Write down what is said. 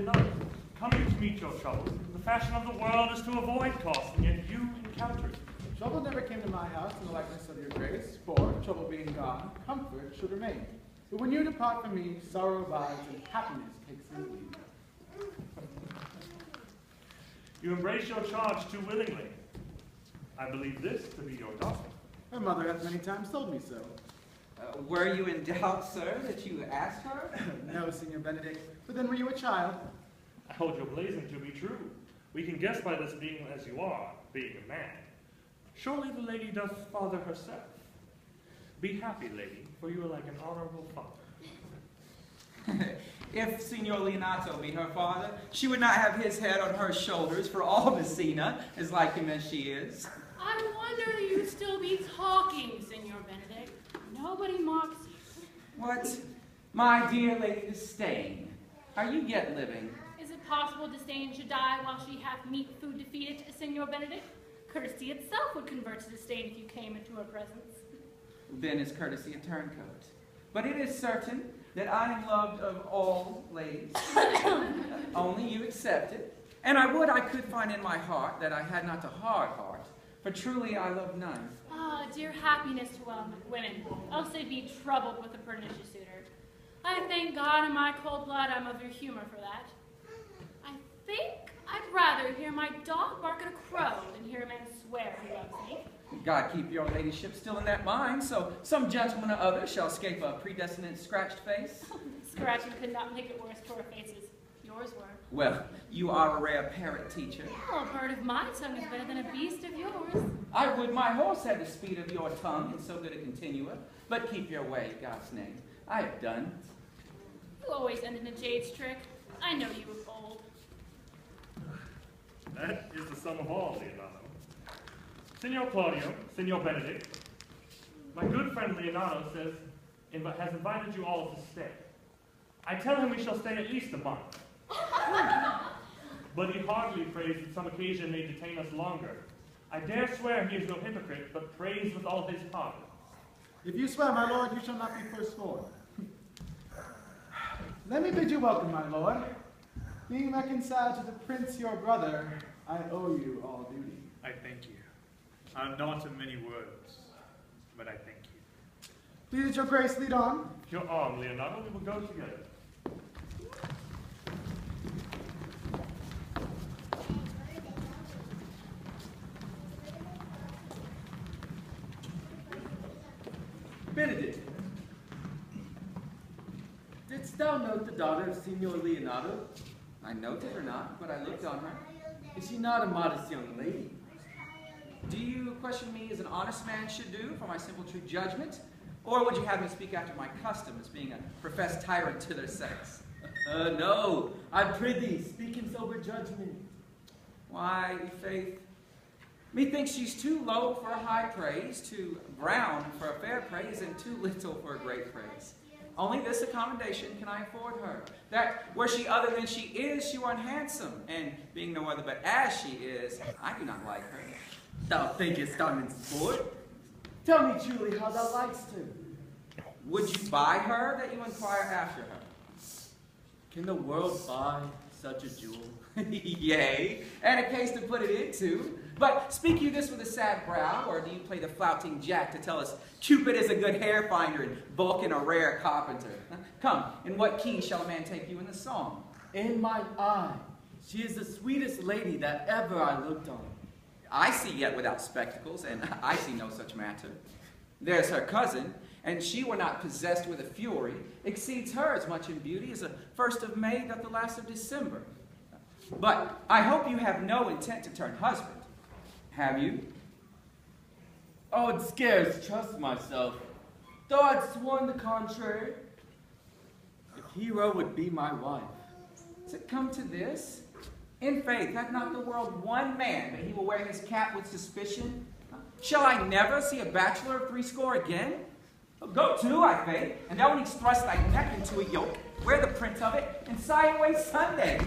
Leonardo, coming to meet your troubles, the fashion of the world is to avoid cost, and yet you encounter it. Trouble never came to my house in the likeness of your grace, for, trouble being gone, comfort should remain. But when you depart from me, sorrow abides, and happiness takes its leave. You embrace your charge too willingly. I believe this to be your daughter. Her mother hath many times told me so. Were you in doubt, sir, that you asked her? No, Signor Benedict, but then were you a child? I hold your blazing to be true. We can guess by this being as you are, being a man. Surely the lady doth father herself. Be happy, lady, for you are like an honorable father. If Signor Leonato be her father, she would not have his head on her shoulders, for all Messina is like him as she is. I wonder you still be talking, Signor Benedict. Nobody mocks you. What? My dear Lady Disdain, are you yet living? Is it possible Disdain should die while she hath meat food to feed it, Signor Benedict? Courtesy itself would convert to Disdain if you came into her presence. Then is courtesy a turncoat. But it is certain that I am loved of all ladies. Only you accept it. And I would I could find in my heart that I had not a hard heart, for truly I love none. Ah, dear happiness to women, else they'd be troubled with a pernicious suitor. I thank God in my cold blood I'm of your humor for that. I think I'd rather hear my dog bark at a crow than hear a man swear he loves me. God keep your ladyship still in that mind, so some gentleman or other shall escape a predestinate scratched face. Scratching could not make it worse to our faces. Yours were. Well, you are a rare parrot teacher. Oh, a bird of my tongue is better than a beast of yours. I would my horse had the speed of your tongue in so good a continua, but keep your way, God's name. I have done. You always end in a jade's trick. I know you of old. That is the sum of all, Leonardo. Signor Claudio, Signor Benedict, my good friend Leonardo has invited you all to stay. I tell him we shall stay at least a month. But he hardly prays that some occasion may detain us longer. I dare swear he is no hypocrite, but prays with all his heart. If you swear, my lord, you shall not be forsworn. Let me bid you welcome, my lord. Being reconciled to the prince, your brother, I owe you all duty. I thank you. I'm not of many words, but I thank you. Please, that your grace lead on. Your arm, Leonardo, we will go together. Benedict, didst thou note the daughter of Signor Leonardo? I noted her not, but I looked on her. Is she not a modest young lady? Do you question me as an honest man should do for my simple true judgment? Or would you have me speak after my custom as being a professed tyrant to their sex? No, I prithee, speak in sober judgment. Why, faith, methinks she's too low for a high praise, too brown for a fair praise, and too little for a great praise. Only this accommodation can I afford her, that were she other than she is, she were unhandsome, and being no other but as she is, I do not like her. Thou thinkest I'm in sport? Tell me truly how thou likest her. Would you buy her that you inquire after her? Can the world buy such a jewel? Yea, and a case to put it into. But speak you this with a sad brow, or do you play the flouting jack to tell us Cupid is a good hair finder and Vulcan a rare carpenter? Come, in what key shall a man take you in the song? In mine eye, she is the sweetest lady that ever I looked on. I see yet without spectacles, and I see no such matter. There's her cousin, and she were not possessed with a fury, exceeds her as much in beauty as the 1st of May doth the last of December. But I hope you have no intent to turn husband. Have you? I would scarce trust myself, though I'd sworn the contrary. If Hero would be my wife. Does it come to this? In faith, hath not the world one man that he will wear his cap with suspicion? Shall I never see a bachelor of 80 again? Go to, I faith, and thou needst thrust thy neck into a yoke, wear the print of it, and sigh away Sundays.